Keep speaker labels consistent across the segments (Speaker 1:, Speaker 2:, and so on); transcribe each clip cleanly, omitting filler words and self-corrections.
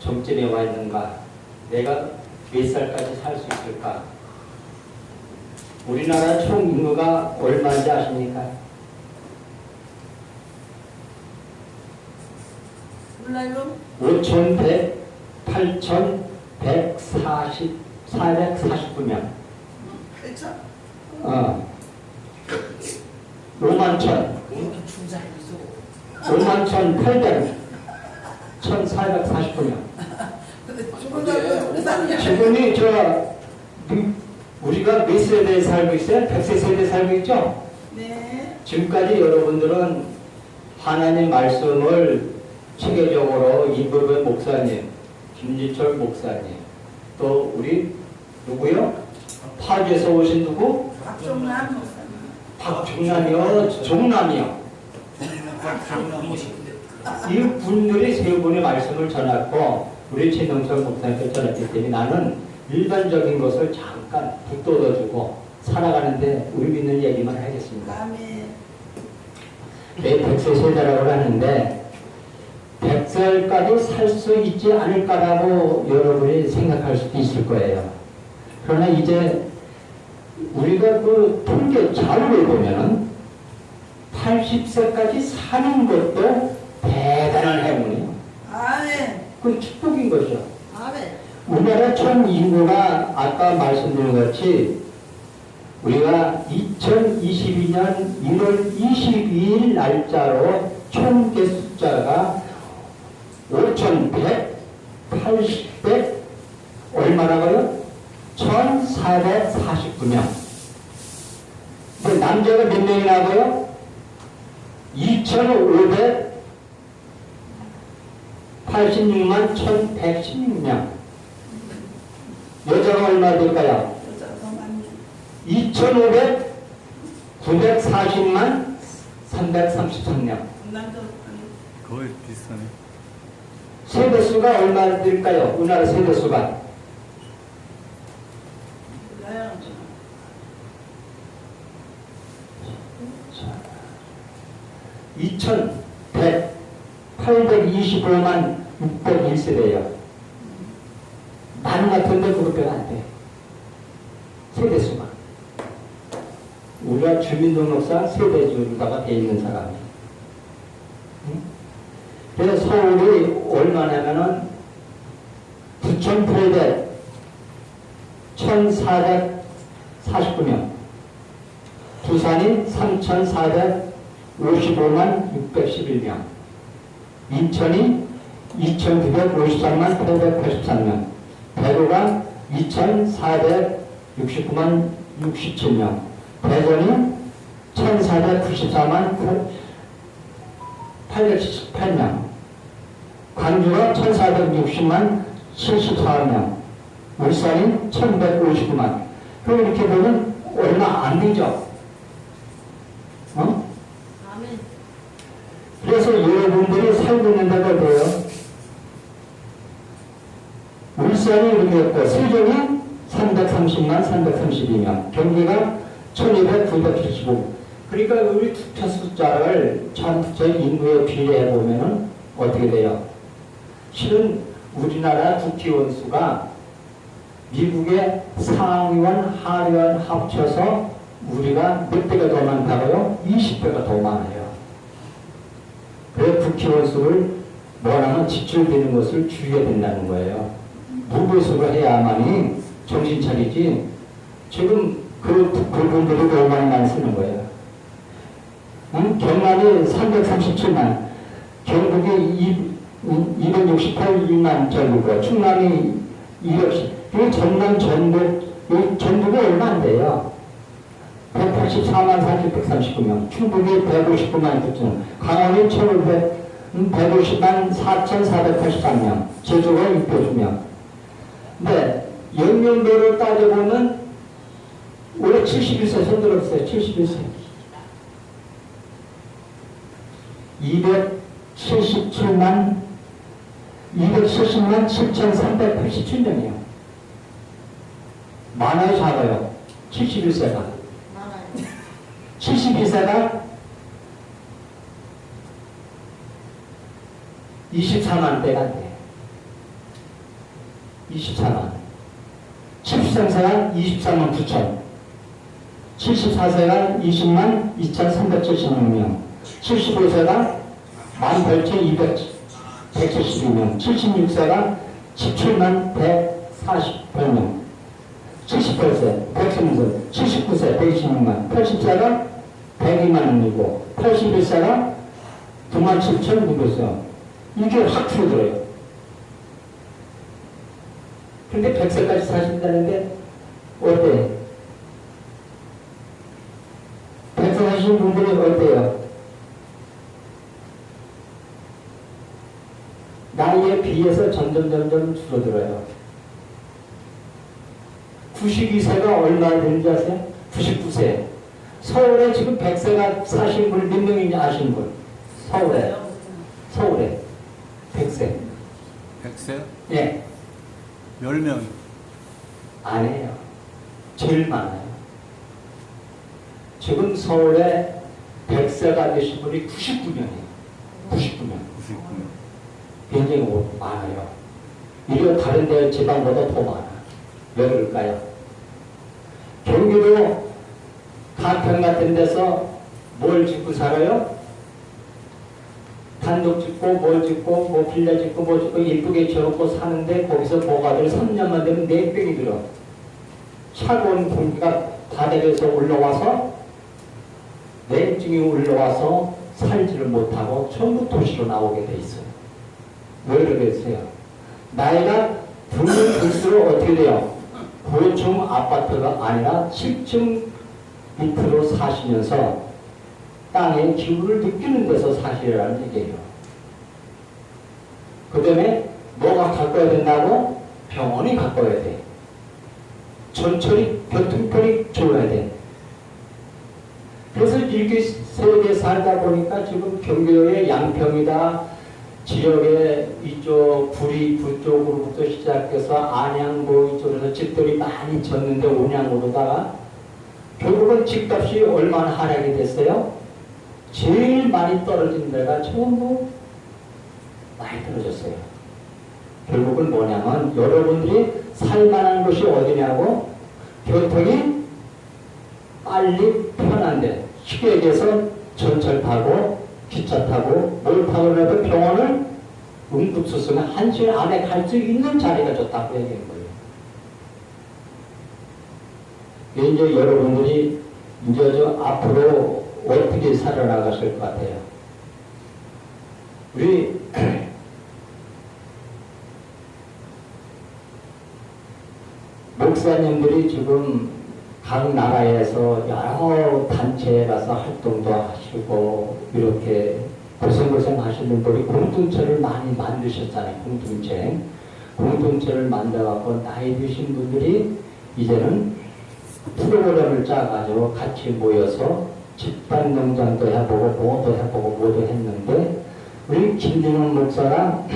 Speaker 1: 정점에 와 있는가? 내가 몇 살까지 살 수 있을까? 우리나라 총 인구가 얼마인지 아십니까?
Speaker 2: 몰라요?
Speaker 1: 449명.
Speaker 2: 그렇죠?
Speaker 1: 5만 천. 5만 1,449명. 지금이 우리가 몇 세대에 살고 있어요? 100세 세대에 살고 있죠?
Speaker 2: 네.
Speaker 1: 지금까지 여러분들은 하나님 말씀을 체계적으로 이부의 목사님, 김지철 목사님, 또 우리 누구요? 파주에서 오신 누구?
Speaker 2: 박종남 목사님.
Speaker 1: 박종남이요? 종남이요? 이 분들이 세 분의 말씀을 전했고 우리 최동철 목사님께 전했기 때문에 나는 일반적인 것을 잠깐 붙돋아주고 살아가는데 우리 믿는 얘기만 하겠습니다.
Speaker 2: 아멘.
Speaker 1: 내 100세 세대라고 하는데 100살까지 살 수 있지 않을까라고 여러분이 생각할 수도 있을 거예요. 그러나 이제 우리가 그 통계 자료를 보면은 80세까지 사는 것도 대단한 행운이에요.
Speaker 2: 아멘.
Speaker 1: 그 축복인 거죠.
Speaker 2: 아멘.
Speaker 1: 우리나라 총 인구가 아까 말씀드린 것 같이 우리가 2022년 1월 22일 날짜로 총계 숫자가 5,180대 얼마라고요? 1,449명. 남자가 몇 명이라고요? 2,586만 1,116명. 여자가 얼마 될까요? 2,940만 333명.
Speaker 3: 거의 비슷하네.
Speaker 1: 세대수가 얼마 될까요? 우리나라 세대수가.
Speaker 2: 몰라요.
Speaker 1: 2,825만 601세대예요. 만 같은데 그것밖에 안 돼. 세대수가. 우리가 주민등록상 세대주로다가 돼 있는 사람이. 응? 그래서 서울이 얼마냐면은 9,800, 1,449명. 부산이 3,455만 611명. 인천이 2,953만 883명. 대구가 2,469만 67명. 대전이 1,494만 878명. 광주가 1,460만 74명. 울산이 1,159만. 그럼 이렇게 보면 얼마 안 되죠?
Speaker 2: 아멘.
Speaker 1: 그래서 여러분들이 살고 있는 데가 어때요? 울산이 이렇게 했고, 세종이 330만 332명, 경기가 1200, 975. 그러니까 우리 투표 숫자를 전체 인구에 비례해 보면은 어떻게 돼요? 실은 우리나라 국회의원 수가 미국의 상원, 하원 합쳐서 우리가 몇 배가 더 많다고요? 20배가 더 많아요. 그래서 국회의원 수를 뭐라면 지출되는 것을 줄여야 된다는 거예요. 무보수를 해야만이 정신 차리지. 지금 그분들이 더 많이 쓰는 거예요. 응? 경남이 337만, 경북이 268만 정도고, 충남이 210. 이 전남, 전북이 얼마 안 돼요. 184만 4,139명, 충북이 159만 9천, 강원이 150만 4,483명, 제주가 602명. 근데 연령별로 따져보면 올해 71세 손 들었어요. 71세. 270만 7,387명이요. 많아요, 작아요? 71세가.
Speaker 2: 많아요.
Speaker 1: 72세가 24만 대가 돼. 24만. 73세가 24만 9천. 74세가 20만 2,376명. 75세가 18,172명. 76세가 17만 148명. 78세, 120세, 79세, 126만. 80세가 102만 원이고, 81세가 97,600명. 이게 확 줄어들어요. 근데 100세까지 사신다는데, 어때? 100세 사시는 분들이 어때요? 나이에 비해서 점점 줄어들어요. 92세가 얼마 되는지 아세요? 99세. 서울에 지금 100세가 사신 분 몇 명인지 아시는 분? 서울에 100세.
Speaker 3: 100세?
Speaker 1: 예.
Speaker 3: 10명.
Speaker 1: 아니에요. 제일 많아요. 지금 서울에 100세가 되신 분이 99명이에요. 99명.
Speaker 3: 99명.
Speaker 1: 굉장히 많아요. 이리고 다른 데 지방보다 더 많아. 왜 그럴까요? 경기도 가평 같은 데서 뭘 짓고 살아요? 단독 짓고 뭘 짓고 뭐 빌라 짓고 뭐 짓고 예쁘게 지어놓고 사는데 거기서 뭐가들 3년만 되면 4병이 들어. 차가운 공기가 바닥에서 올라와서 내증이 올라와서 살지를 못하고 전부 도시로 나오게 돼 있어요. 왜 그러겠어요? 나이가 들면 들수록 어떻게 돼요? 고층 아파트가 아니라 7층 밑으로 사시면서 땅의 기후를 느끼는 데서 사시라는 얘기예요. 그 다음에 뭐가 가까워야 된다고? 병원이 가까워야 돼. 전철이, 교통편이 좋아야 돼. 그래서 이렇게 세계 살다 보니까 지금 경기도의 양평이다, 지역의 이쪽 구리 북쪽으로부터 시작해서 안양고 이쪽에서 집들이 많이 졌는데 온양으로다가 결국은 집값이 얼마나 하락이 됐어요? 제일 많이 떨어진 데가 전부 많이 떨어졌어요. 결국은 뭐냐면 여러분들이 살만한 곳이 어디냐고? 교통이 빨리 편한데 쉽게 얘기해서 전철 타고 기차 타고 뭘 타고 해도 병원을 응급수술은 1시간 안에 갈 수 있는 자리가 좋다고 얘기하는 거예요. 이제 여러분들이 이제 저 앞으로 어떻게 살아나가실 것 같아요? 우리 목사님들이 지금 각 나라에서 여러 단체에 가서 활동도 하시고 이렇게 고생고생 하시는 분이 공동체를 많이 만드셨잖아요. 공동체를 만들어갖고 나이 드신 분들이 이제는 프로그램을 짜가지고 같이 모여서 집단농장도 해보고 뭐도 해보고 뭐도 했는데 우리 김진원 목사랑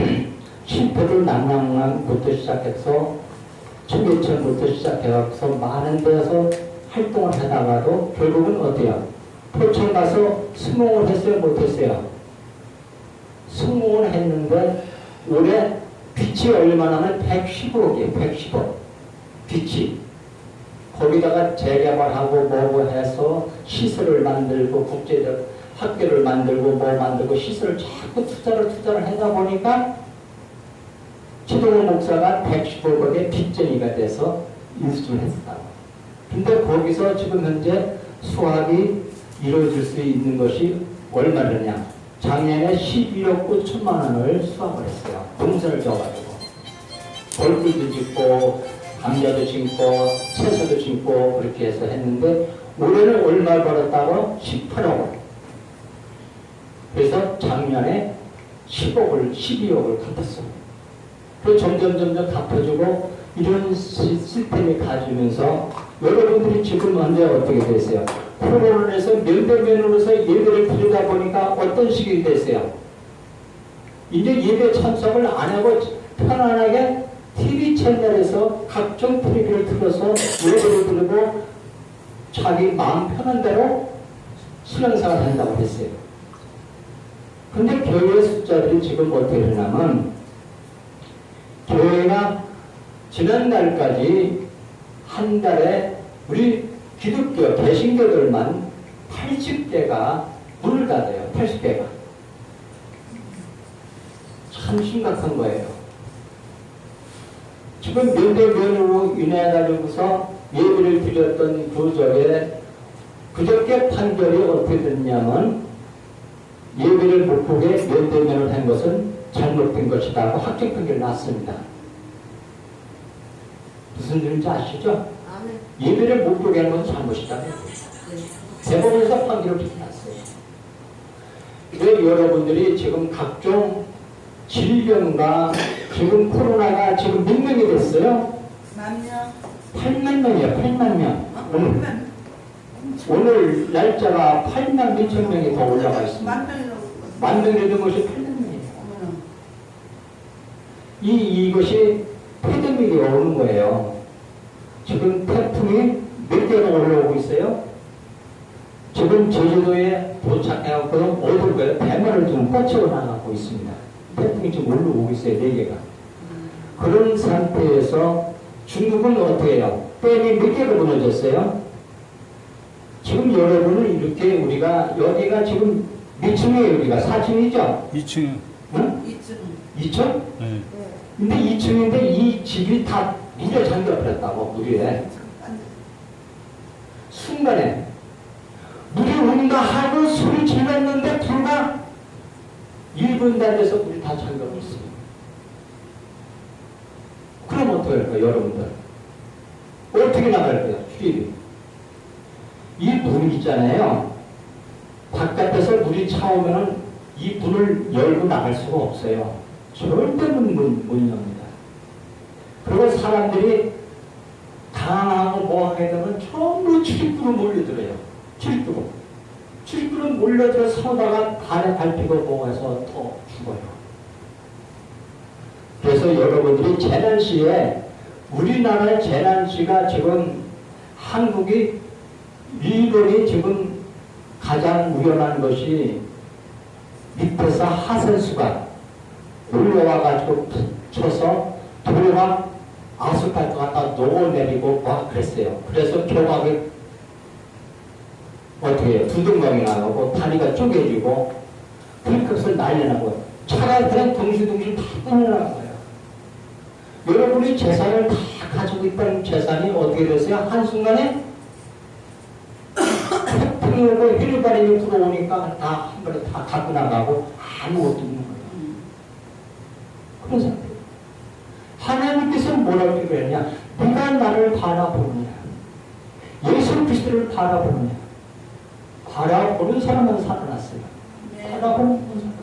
Speaker 1: 실패들 남양랑부터 시작해서 청계천부터 시작해서 많은 데서 활동을 하다가도 결국은 어때요? 포천 가서 수목을 했어요? 못했어요? 수목을 했는데 올해 빚이 얼마나면 110억이에요. 110억. 빚이. 거기다가 재개발하고 뭐고 해서 시설을 만들고 국제적 학교를 만들고 뭐 만들고 시설을 자꾸 투자를 하다 보니까 최동호 목사가 110억의 빚쟁이가 돼서 인수를 했다고. 근데 거기서 지금 현재 수확이 이루어질 수 있는 것이 얼마냐? 작년에 11억 9천만 원을 수확을 했어요. 동선을 져가지고. 벌꿀도 짓고 감자도 심고 채소도 심고 그렇게 해서 했는데 올해는 얼마 벌었다고? 18억 원. 그래서 작년에 12억을 갚았어요. 그래서 점점 갚아주고 이런 시스템이 가지면서 여러분들이 지금 언제 어떻게 됐어요? 코로나로 해서 면대면으로서 예배를 드리다 보니까 어떤 식이 됐어요? 이제 예배 참석을 안 하고 편안하게 TV 채널에서 각종 TV를 틀어서 예배를 드리고 자기 마음 편한 대로 신앙생활을 한다고 했어요. 근데 교회 숫자들이 지금 어떻게 되냐면 교회가 지난달까지 한 달에 우리 기독교 개신교들만 80개가 문을 닫아요. 80개가. 참 심각한 거예요. 지금 면대면으로 인해 가지고서 예배를 드렸던 그저께 판결이 어떻게 됐냐면 예배를 못 보게 면대면을 한 것은 잘못된 것이다 하고 확정 판결이 났습니다. 무슨 일인지 아시죠?
Speaker 2: 아멘.
Speaker 1: 예배를 못 보게 하는 것은 잘못이다.
Speaker 2: 네.
Speaker 1: 대법원에서 판결을 그렇게 났어요. 그래서 여러분들이 지금 각종 질병과 지금 코로나가 지금 몇 명이 됐어요?
Speaker 2: 만 명.
Speaker 1: 8만 명이에요. 8만 명. 오늘 날짜가 8만 몇천 명이 더 올라가 있습니다.
Speaker 2: 만 명이라고.
Speaker 1: 만 명이 된 것이 8만 명이에요.
Speaker 2: 어머나.
Speaker 1: 이것이 패데믹이 오는 거예요. 지금 태풍이 몇 개가 올라오고 있어요? 지금 제주도에 도착해갖고 어딜 거예요? 대만을 지금 뻗쳐 나가고 있습니다. 태풍이 지금 올라오고 있어요. 4개가. 그런 상태에서 중국은 어떻게 해요? 댐이 몇 개가 무너졌어요? 지금 여러분은 이렇게 우리가 여기가 지금 몇 층이에요? 여기가 4층이죠?
Speaker 3: 2층.
Speaker 1: 응?
Speaker 2: 2층.
Speaker 1: 2층?
Speaker 3: 네.
Speaker 2: 네.
Speaker 1: 근데 2층인데 이 집이 다 물에 잠겨버렸다고, 물에. 순간에 물이 온다 하고 소리 질렀는데 불과 1분도 안 돼서 물이 다 잠겨버렸어요. 그럼 어떻게 할까요, 여러분들? 어떻게 나갈 거예요, 수입이? 이 문 있잖아요. 바깥에서 물이 차오면은 이 문을 열고 나갈 수가 없어요. 절대 못 엽니다. 그리고 사람들이 당하고 뭐 하게 되면 전부 출입구로 몰려들어요. 출입구로 몰려들어 서다가 발에 밟히고 뭐 해서 더 죽어요. 그래서 여러분들이 재난시에 우리나라의 재난시가 지금 한국이 일본이 지금 가장 위험한 것이 밑에서 하산수가 올라와가지고 쳐서 도로가 아스팔트 갖다 녹아내리고 막 그랬어요. 그래서 교각이 어떻게 해요? 두둥강이 나가고 다리가 쪼개지고 그것을 난리나고 차가 그냥 둥실둥실 다 떠나가요. 여러분이 재산을 다 가지고 있다는 재산이 어떻게 됐어요? 한순간에 태풍이 오고 휘리바람이 불어오니까 다 한 번에 다 갖고 나가고 아무것도 없는 거예요. 그런 상태. 하나님께서 뭐라고 그랬냐? 네가 나를 바라보느냐? 예수 그리스도를 바라보느냐? 바라보는 사람은 살아났어요.
Speaker 2: 네.
Speaker 1: 바라보는 사람.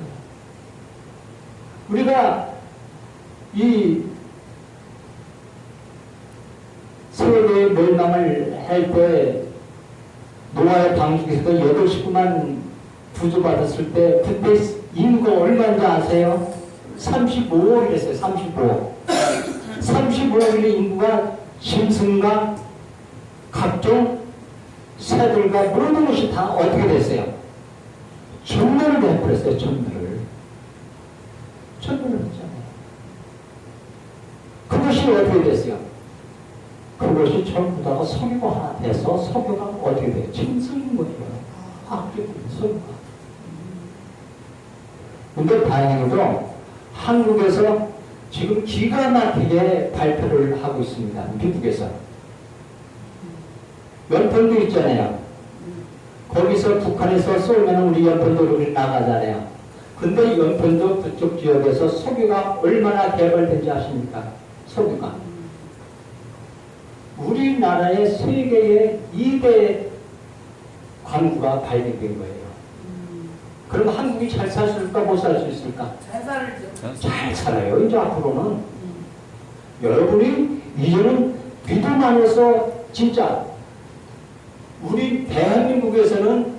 Speaker 1: 우리가 이 세계의 멸망을 할 때 노아의 방식에서도 8식구만 구조받았을 때 그때 인구가 얼마인지 아세요? 35억이랬어요. 35억. 35억의 인구가 짐승과 각종 새들과 모든 것이 다 어떻게 됐어요? 전멸을 해버렸어요. 전멸을 했잖아요. 그것이 어떻게 됐어요? 그것이 전부 다가 석유가 하나 돼서 석유가 어떻게 돼요? 짐승인 거예요. 악기고 석유가. 근데 다행히도 한국에서 지금 기가 막히게 발표를 하고 있습니다. 미국에서. 연평도 있잖아요. 거기서 북한에서 쏘면 우리 연평도로 나가잖아요. 근데 연평도 그쪽 지역에서 석유가 얼마나 개발된지 아십니까? 석유가. 우리나라의 세계의 2대 광구가 발견된 거예요. 그럼 한국이 잘 살 수 있을까? 못 살 수 있을까?
Speaker 2: 잘 살죠.
Speaker 1: 잘 살아요. 이제 앞으로는. 여러분이 이제는 믿음 안에서 진짜 우리 대한민국에서는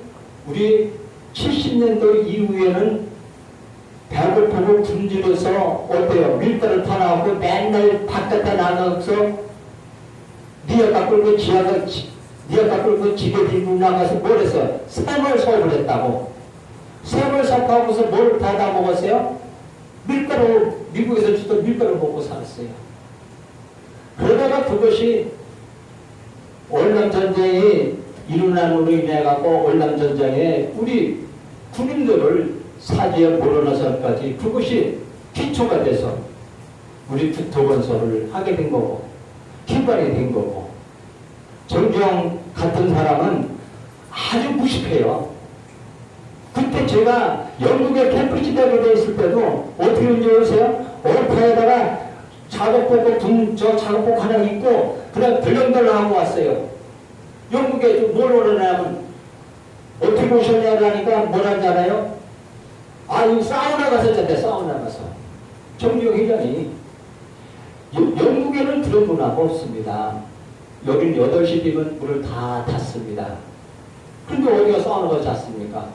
Speaker 1: 우리 70년도 이후에는 배고프고 굶주려서 어때요? 밀가루 타나오고 맨날 바깥에 나가서 니아가 끌고 니아가 끌고 집에 들고 나가서 뭘 했어요? 샘을 사업을 했다고. 샘을 사업하고서 뭘 다 먹었어요? 밀가루, 미국에서 주던 밀가루 먹고 살았어요. 그것이 월남전쟁이 일어남으로 인해 갖고 월남전쟁에 우리 군인들을 사지에 몰아넣어서까지 그것이 기초가 돼서 우리 국토건설을 하게 된 거고 기반이 된 거고 정주영 같은 사람은 아주 무식해요. 그때 제가 영국에 캠프리지 대학에 있을 때도 어떻게 했는지 아세요? 얼파에다가 작업복 작업복 하나 입고 그냥 들렁들렁하고 왔어요. 영국에 뭘 오려냐면 어떻게 오셨냐고 하니까 뭐라는지 알아요? 아, 이 사우나 가서 잤대. 사우나 가서. 정주영 회장이 영국에는 그런 문화가 없습니다. 여긴 8시 되면 문을 다 닫습니다. 근데 어디가 사우나 가서 잤습니까?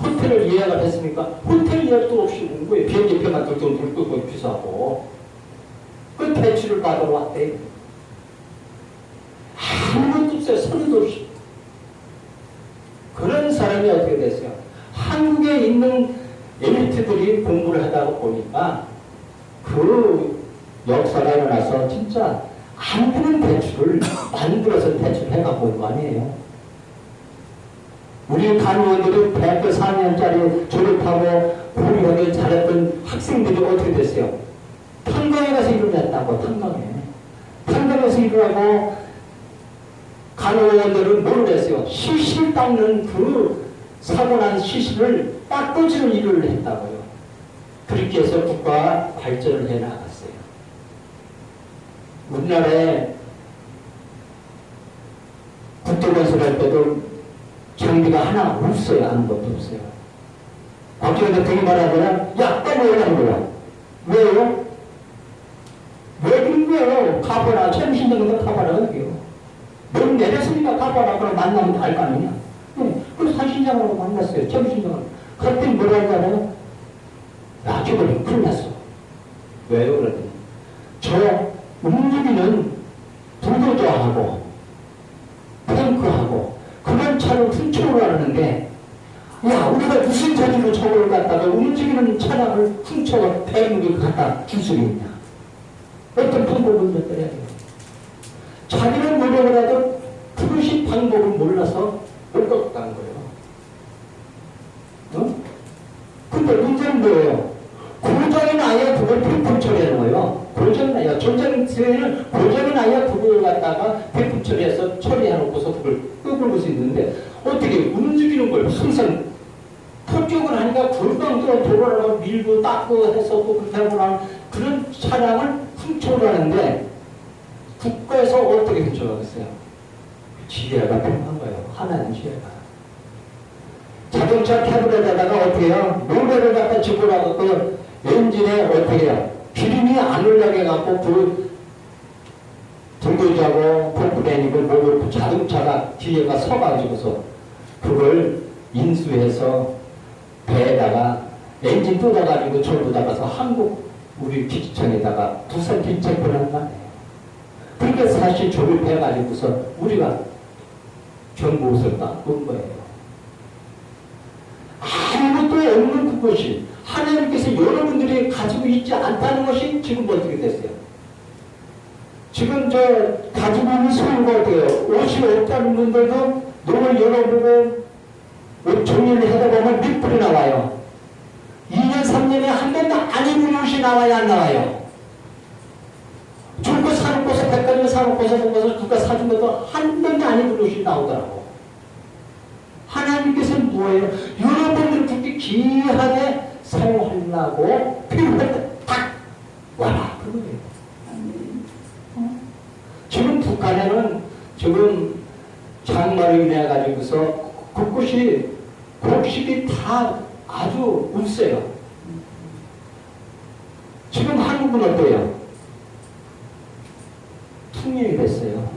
Speaker 1: 호텔을 예약을 했습니까? 호텔 예약도 없이 온 거예요. 비행기표만 돈 긁고 비싸고. 그 대출을 받으러 왔대. 아무것도 없어요. 선의도 없이. 그런 사람이 어떻게 됐어요? 한국에 있는 엘리트들이 공부를 하다 보니까 그 역사가 일어나서 진짜 안 되는 대출을 만들어서 대출해갖고 온 거 아니에요. 우리 간호원들이 대학교 4년짜리 졸업하고 고리하게 잘했던 학생들이 어떻게 됐어요? 탄광에 가서 일을 했다고. 탄광에서 일을 하고 간호원들은 뭘 했어요? 시실 닦는 그 사고난 시신을 닦아주는 일을 했다고요. 그렇게 해서 국가가 발전을 해나갔어요. 우리나라에 국토건설할 때도 장비가 하나 없어요. 아무것도 없어요. 박정희 대통령이 말하더라. 야, 떠먹으려 하는 거야. 왜요? 왜 그런 거예요? 가봐라. 최무신정도 가봐라. 그게요. 넌 내렸으니까 가봐라. 그럼 만나면 알 거 아니냐? 네. 그래서 산신장으로 만났어요. 최무신정을. 그랬더니 뭐라 하잖아요? 야, 저번에 큰일 났어. 왜요? 그랬더니 저 움직이는 불도저하고 탱크하고 그런 차를 훔쳐오려 하는데 야, 우리가 무슨 자질로 저걸 갖다가 움직이는 차량을 훔쳐가 대물을 갖다 줄 수 있냐? 어떤 방법을 냈더래야 돼요. 자기는 노력을 해도 그것이 방법을 몰라서 못 갖고 간 거예요. 어? 근데 문제는 뭐예요? 고장이 나야 그걸 폐품 처리하는 거예요. 고장이 나야. 전쟁에는 고장이 나야 그걸 갖다가 폐품 처리해서 처리해놓고서 그걸 끄고 수 있는데 어떻게 움직이는 걸 항상 폭격을 하니까 금방 돌아가고 밀고 닦고 해서 또 그렇게 하고 나면 그런 차량을 훔쳐가는데 국가에서 어떻게 훔쳐가겠어요? 지혜가 필요한 거예요. 하나는 지혜가. 자동차 캐브에다가 어떻게 해요? 노래를 갖다 집어라고 그 엔진에 어떻게 해요? 기름이 안 올라게 해갖고 그 불도저하고 펌프대니고 뭐 자동차가 뒤에가 서가지고서 그걸 인수해서 배에다가 엔진 뜯어가지고 전부 다가서 한국 우리 기지청에다가 부산 기체권을 한 거 아니에요. 그러니까 사실 조립해가지고서 우리가 경보옷을 딱 본 거예요. 아무것도 없는 그것이 하나님께서 여러분들이 가지고 있지 않다는 것이 지금 어떻게 됐어요? 지금 저 가지고 있는 소유가 어때요? 옷이 없다는 분들도 눈을 열어보고 옷 정리를 하다 보면 몇 불이 나와요. 2년, 3년에 한 번도 안 입은 옷이 나와야 안 나와요. 줄거 사놓고서 백화점 사놓고서 먹어서 누가 사준 것도 한 번도 안 입은 옷이 나오더라고. 하나님께서는 뭐예요? 여러분들 그렇게 귀하게 사용하려고 필요할 때 딱 와라 그거예요. 지금 북한에는 지금 장마로 인해 가지고서 그것이 곡식이 다 아주 없어요. 지금 한국은 어때요? 통일이 됐어요.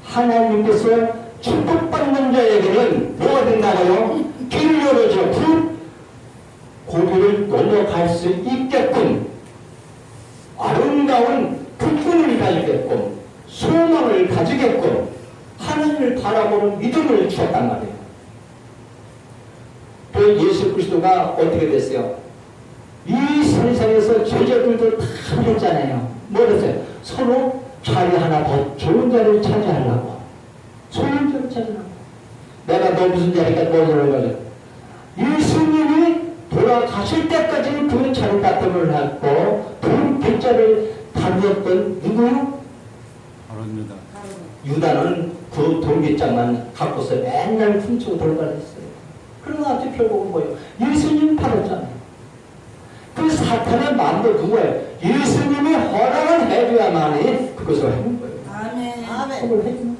Speaker 1: 하나님께서 축복받는 자에게는 뭐가 된다고요? 길을 열어줘. 그 고비를 넘어갈 수 있게끔 아름다운 부푼을 가지게끔 소망을 가지게끔 하나님을 바라보는 믿음을 주었단 말이에요. 또 예수 그리스도가 어떻게 됐어요? 이 세상에서 제자들도 다 했잖아요. 뭐 했어요? 서로 자리 하나 더 좋은 자리를 차지하려고. 좋은 자리를 차지하려고. 내가 너 무슨 자리가 뭐 저런 거죠. 예수님이 돌아가실 때까지 그 자리 다툼을 했고 그 빗자를 다루었던 누구요?
Speaker 3: 바로입니다.
Speaker 1: 유다는 그 돌깃장만 갖고서 맨날 훔치고 돌아다녔어요. 그러고 나서 결국은 뭐예요? 예수님 팔았잖아요. 그 사탄의 마음도 누구예요? 예수님이 허락을 해줘야만이 그것을 하는 거예요.
Speaker 2: 아멘.
Speaker 1: 허락을 해주는 거예요.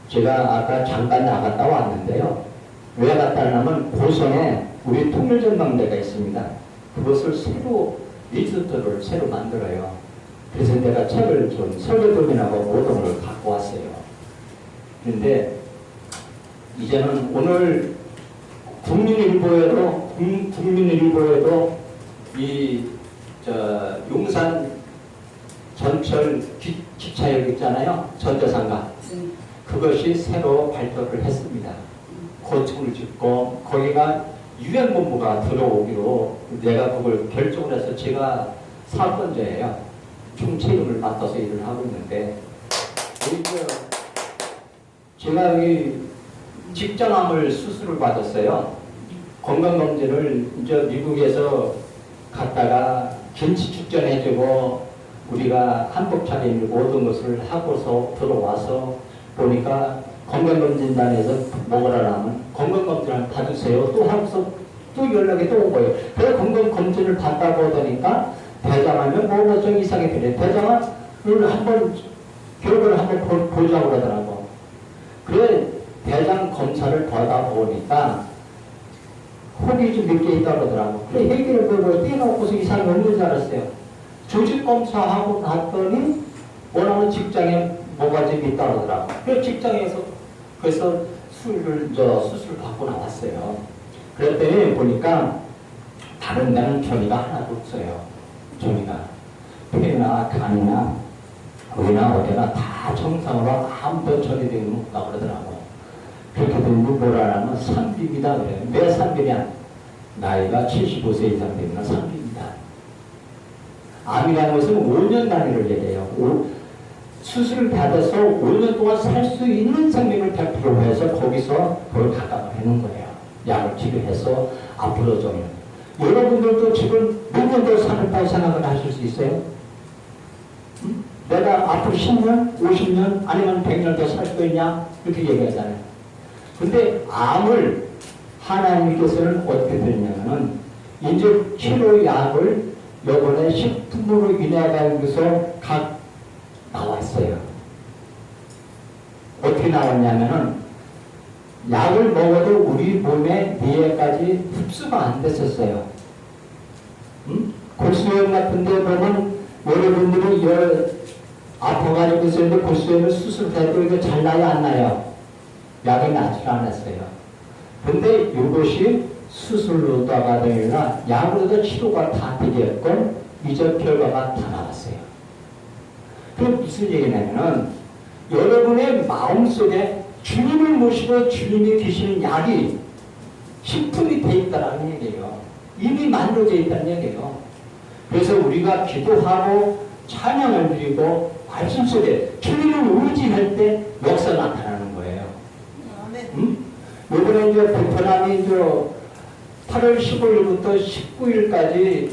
Speaker 1: 제가 아까 잠깐 나갔다 왔는데요. 왜 갔다 왔냐면 고성에 우리 통일전망대가 있습니다. 그것을 새로 리조트를 새로 만들어요. 그래서 내가 책을 좀 설교도면하고 모동을 갖고 왔어요. 그런데 이제는 오늘 국민일보에도 용산 전철 기차역 있잖아요. 전자상가. 그것이 새로 발표를 했습니다. 고층을 짓고 거기가 유엔본부가 들어오기로 내가 그걸 결정을 해서 제가 사건자예요. 총책임을 맡아서 일을 하고 있는데 제가 여기 직장암을 수술을 받았어요. 건강검진을 이제 미국에서 갔다가 김치 축전해주고 우리가 한복 차림 모든 것을 하고서 들어와서 보니까 건강검진단에서 먹으라면 건강검진을 받으세요. 또 하고서 또 연락이 또 온 거예요. 그래서 건강검진을 받다고 하니까 대장하면 뭐가 좀 이상하게 되네. 대장을 한번 결과를 한번 보자고 그러더라고. 그래 대장 검사를 받아 보니까 혹이 좀 몇 개 있다고 그러더라고. 그래 얘기를 그걸 떼놓고서 이상이 없는 줄 알았어요. 조직 검사하고 갔더니 원하는 직장에 뭐가 좀 있다고 하더라고. 그래서 직장에서 그래서 수술 받고 나왔어요. 그랬더니 보니까 다른 데는 종이가 하나도 없어요. 종이가 폐나 간이나 의나 어디나 다 정상으로 아무도 처리되는 거 없다고 그러더라고. 그렇게 되면 뭐라 하면 산비입니다 그래요. 왜 산비냐? 나이가 75세 이상 되면 산비입니다. 암이라는 것은 5년 단위를 얘기해요. 수술을 받아서 5년 동안 살 수 있는 생명을 100% 해서 거기서 그걸 가감하는 거예요. 약을 치료해서 앞으로 좀. 여러분들도 지금 몇 년 더 살았다고 생각을 하실 수 있어요? 응? 내가 앞으로 10년, 50년, 아니면 100년 더 살 수 있냐? 이렇게 얘기하잖아요. 근데 암을 하나님께서는 어떻게 되냐면은 이제 치료약을 요번에 식품으로 인해 가지고서 각 나왔어요. 어떻게 나왔냐면은 약을 먹어도 우리 몸에 뇌에까지 흡수가 안 됐었어요. 골수염 같은데 보면 여러분들이 아파가지고 있었는데 골수염을 수술해도 이거 잘 나요 안 나요? 약이 나지 않았어요. 근데 이것이 수술로다가 아니라 약으로도 치료가 다 되게끔 이전 결과가 다 나왔어요. 그럼 무슨 얘기냐면은 여러분의 마음속에 주님을 모시고 주님이 계시는 약이 식품이 돼 있다는 얘기예요. 이미 만들어져 있다는 얘기예요. 그래서 우리가 기도하고 찬양을 드리고 말씀 속에 주님을 의지할 때 역사 나타나는 거예요. 이번에 이제 베트남이 이제 8월 15일부터 19일까지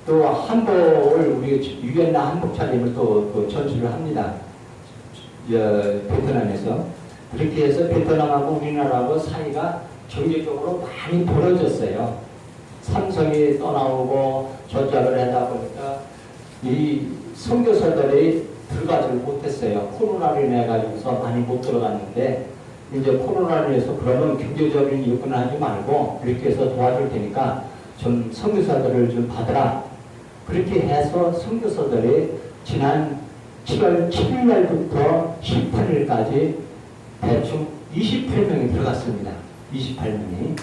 Speaker 1: 또 한복을 우리 유엔나 한복 차림을 또 전수를 합니다. 베트남에서 그렇게 해서 베트남하고 우리나라하고 사이가 경제적으로 많이 벌어졌어요. 삼성이 떠나오고 조작을 하다 보니까 이 선교사들이 들어가지를 못했어요. 코로나로 인해 가지고서 많이 못 들어갔는데 이제 코로나로 해서 그러면 경제적인 요건을 하지 말고 이렇게 해서 도와줄 테니까 좀 선교사들을 좀 받으라. 그렇게 해서 선교사들이 지난 7월 7일 날부터 18일까지 대충 28명이 들어갔습니다. 28명이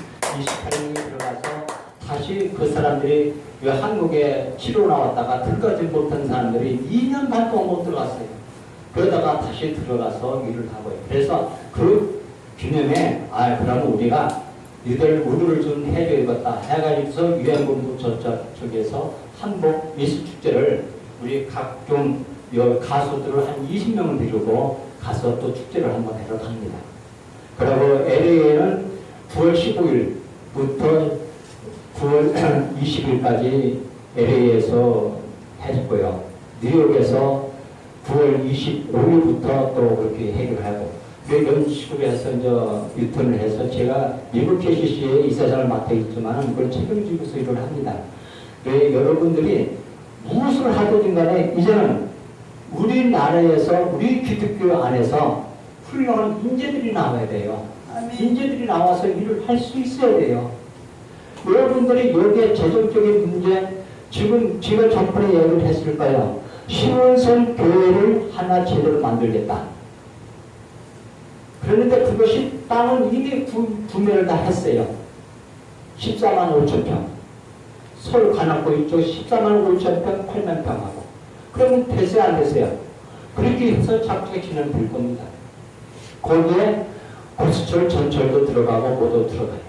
Speaker 1: 들어가서 다시 그 사람들이 한국에 치료 나왔다가 들어가지 못한 사람들이 2년 반 동안 못 들어갔어요. 그러다가 다시 들어가서 일을 하고요. 그래서 그 기념에 그러면 우리가 이들 우르를 좀 해줘야겠다 하겠다 해가지고서 유엔본부 저쪽에서 한복 미술축제를 우리 각종 가수들을 한 20명을 데리고 가서 또 축제를 한번 하러 갑니다. 그리고 LA에는 9월 15일부터 9월 20일까지 LA에서 해줬고요. 뉴욕에서 9월 25일부터 또 그렇게 해결하고 이런 식으로 해서 이제 유턴을 해서 제가 미국 KCC에 이사장을 맡아 있지만 그걸 책임지고서 일을 합니다. 왜 여러분들이 무엇을 하든 간에 이제는 우리나라에서 우리 기독교 안에서 훌륭한 인재들이 나와야 돼요. 인재들이 나와서 일을 할 수 있어야 돼요. 여러분들이 여기에 재정적인 문제 지금 제가 전번에 얘기를 했을까요? 신원선 교회를 하나 제대로 만들겠다. 그런데 그것이 땅은 이미 구매를 다 했어요. 14만 5천 평. 서울 관악구 이쪽 14만 5천 평, 8만 평하고. 그러면 되세요, 안 되세요? 그렇게 해서 작두에 진행될 겁니다. 거기에 고수철, 전철도 들어가고 뭐도 들어가요.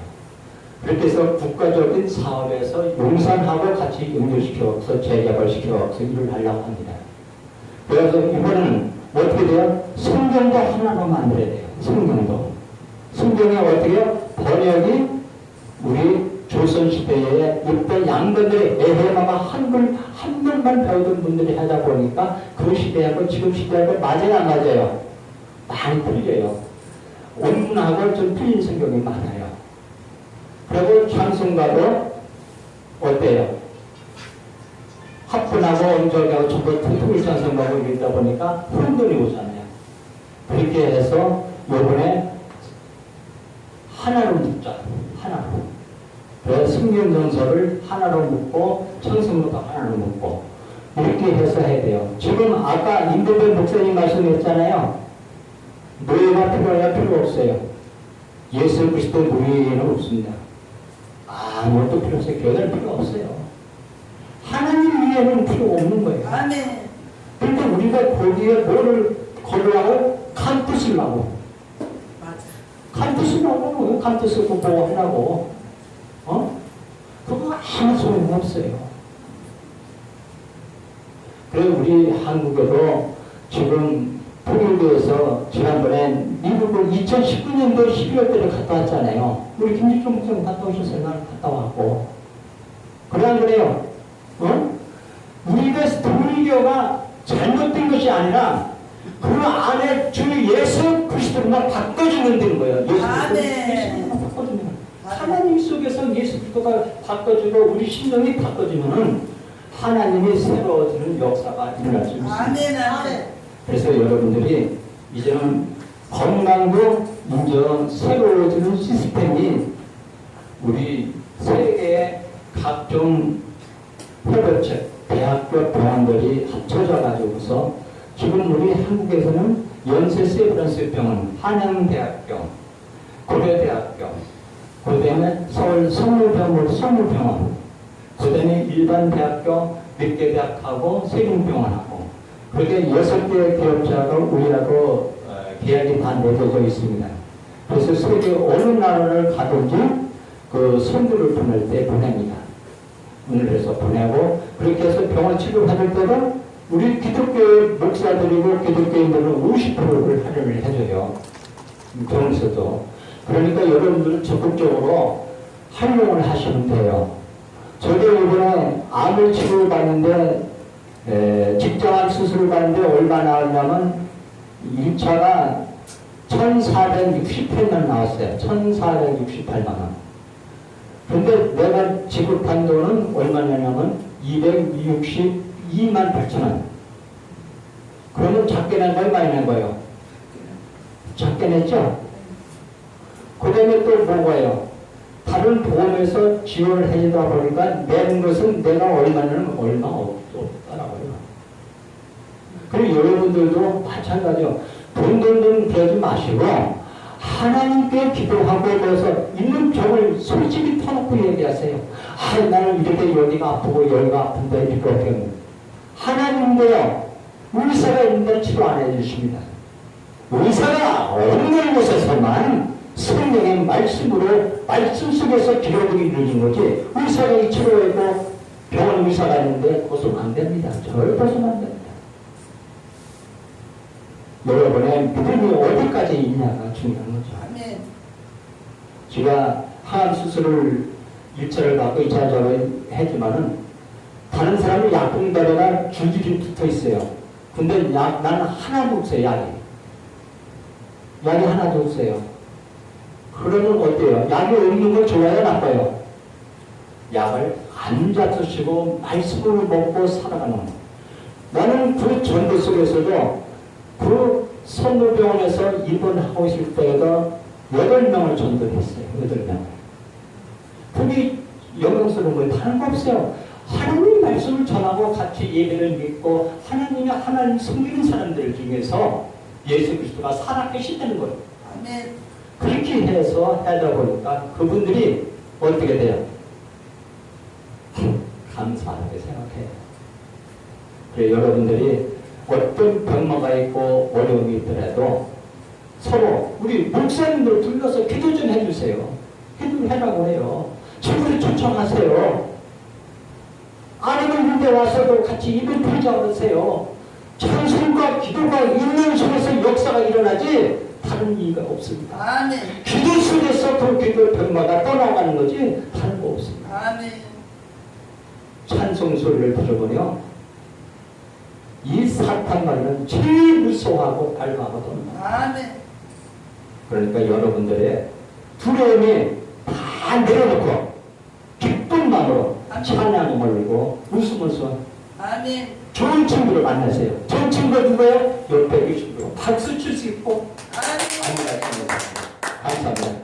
Speaker 1: 그렇게 해서 국가적인 사업에서 용산하고 같이 연결시켜서 재개발시켜서 일을 하려고 합니다. 그래서 이번에는 어떻게 돼요? 성경도 하나로 만들어야 돼요. 성경도. 성경이 어떻게 해요? 번역이 우리 조선시대에 있던 양반들의 에헤마가 한 명만 배우던 분들이 하다 보니까 그 시대하고 지금 시대하고 맞아요, 안 맞아요? 많이 틀려요. 원문하고 좀 틀린 성경이 많아요. 그리고 찬송가도 어때요? 합분하고 엄정하고 전부 통일 찬송가고 이러다 보니까 혼돈이 오잖아요. 그렇게 해서 요번에 하나로 묶자. 하나로. 그래서 성경전서를 하나로 묶고 찬송가도 하나로 묶고 이렇게 해서 해야 돼요. 지금 아까 임도배 목사님 말씀했잖아요. 노예가 필요해야 필요 없어요. 예수 그리스도 노예는 없습니다. 아무것도 필요 없어요. 교회는 필요 없어요. 하나님 위에는 필요 없는 거예요.
Speaker 2: 아멘.
Speaker 1: 그런데 우리가 거기에 뭐를 걸으라고? 칸트 쓰려고.
Speaker 2: 맞아.
Speaker 1: 칸트 쓰려고. 칸트 쓰고 뭐 하려고. 그거 아무 소용이 없어요. 그래서 우리 한국에도 지금 통일교에서 지난번에 미국을 2019년도 12월 달에 갔다 왔잖아요. 우리 김지중 목사님 갔다 오셨어요? 난 갔다 왔고. 그래 안 그래요? 우리가 통일교가 잘못된 것이 아니라 그 안에 주 예수 그리스도만 바꿔주면 되는 거예요. 예수 그리스도만 바꿔주면. 하나님 속에서 예수 그리스도가 바꿔주고 우리 심령이 바꿔주면은 하나님이 새로워지는 역사가 일어날 수 있습니다.
Speaker 2: 아멘.
Speaker 1: 그래서 여러분들이 이제는 건강도 인정 새로워지는 시스템이 우리 세계의 각종 협업체, 대학교 병원들이 합쳐져 가지고서 지금 우리 한국에서는 연세 세브란스 병원, 한양대학교, 고려대학교, 그 다음에 서울 성모병원, 그 다음에 일반 대학교 몇 개 대학하고 세종병원하고 그렇게 6개 기업자가 우리하고 계약이 다 맺어져 있습니다. 그래서 세계 어느 나라를 가든지 그 선두를 보낼 때 보냅니다. 오늘에서 보내고 그렇게 해서 병원 치료 받을 때도 우리 기독교 목사들이고 기독교인들은 50%를 할인을 해줘요. 병원에서도. 그러니까 여러분들은 적극적으로 활용을 하시면 돼요. 저도 이번에 암을 치료를 받는데 직장암 수술을 받는데 얼마 나왔냐면 1차가 1468만 나왔어요. 1468만 원. 근데 내가 지급한 돈은 얼마냐면 262만 8천 원. 그러면 작게 낸 거예요? 많이 낸 거예요? 작게 냈죠? 그 다음에 또 뭐가요? 다른 보험에서 지원을 해주다 보니까 낸 것은 내가 얼마냐면 얼마 없더라고요. 그리고 여러분들도 마찬가지요. 돈 그러지 마시고 하나님께 기도하고 그래서 있는 병을 솔직히 터놓고 얘기하세요. 나는 이렇게 여기가 아프고 여기가 아픈데 이렇게 어떻게 하면 하나님도요. 의사가 있는 데는 치료 안 해주십니다. 의사가 없는 곳에서만 성령의 말씀으로 말씀 속에서 기록이 이루어진 거지 의사가 치료했고 병원 의사가 있는데 고소는 안 됩니다. 절대서는 안 됩니다. 여러분의 믿음이 어디까지 있냐가 중요한 거죠.
Speaker 2: 아멘.
Speaker 1: 제가 항암 수술을 1차를 받고 2차 작업을 했지만은 다른 사람은 약봉다리가 줄줄이 붙어 있어요. 근데 나는 하나도 없어요, 약이. 약이 하나도 없어요. 그러면 어때요? 약이 없는 건 좋아요, 나빠요? 약을 앉아서 쉬고 말씀을 먹고 살아가는 거예요. 나는 그 전도 속에서도 그 선물병원에서 입원하고 있을 때에도 8명을 전도를 했어요. 8명. 그게 영광스러운 거예요. 다른 거 없어요. 하나님 말씀을 전하고 같이 예배를 믿고 하나님이 하나님 섬기는 사람들 중에서 예수 그리스도가 살아계신다는 거예요.
Speaker 2: 아멘.
Speaker 1: 그렇게 해서 하다 보니까 그분들이 어떻게 돼요? 감사하게 생각해요. 그래 여러분들이 어떤 병마가 있고 어려움이 있더라도 서로 우리 목사님들 불러서 기도 좀 해주세요. 기도를 해라고 해요. 친구를 초청하세요. 아니면 군대 와서도 같이 입을 풀자 그러세요. 찬송과 기도가 있는 속에서 역사가 일어나지 다른 이유가 없습니다.
Speaker 2: 아멘.
Speaker 1: 기도 속에서 그 기도 병마가 떠나가는 거지 다른 거 없습니다.
Speaker 2: 아멘.
Speaker 1: 찬송 소리를 들어보면 이 사탄 말은 제일 무서워하고 발광하거든요.
Speaker 2: 아멘.
Speaker 1: 그러니까 여러분들의 두려움이 다 내려놓고 기쁜 마음으로 찬양을 올리고 웃으면서
Speaker 2: 아멘.
Speaker 1: 좋은 친구를 만나세요. 좋은 친구가 누구예요? 옆에 계신 분. 박수 칠 수 있고
Speaker 2: 아멘.
Speaker 1: 감사합니다.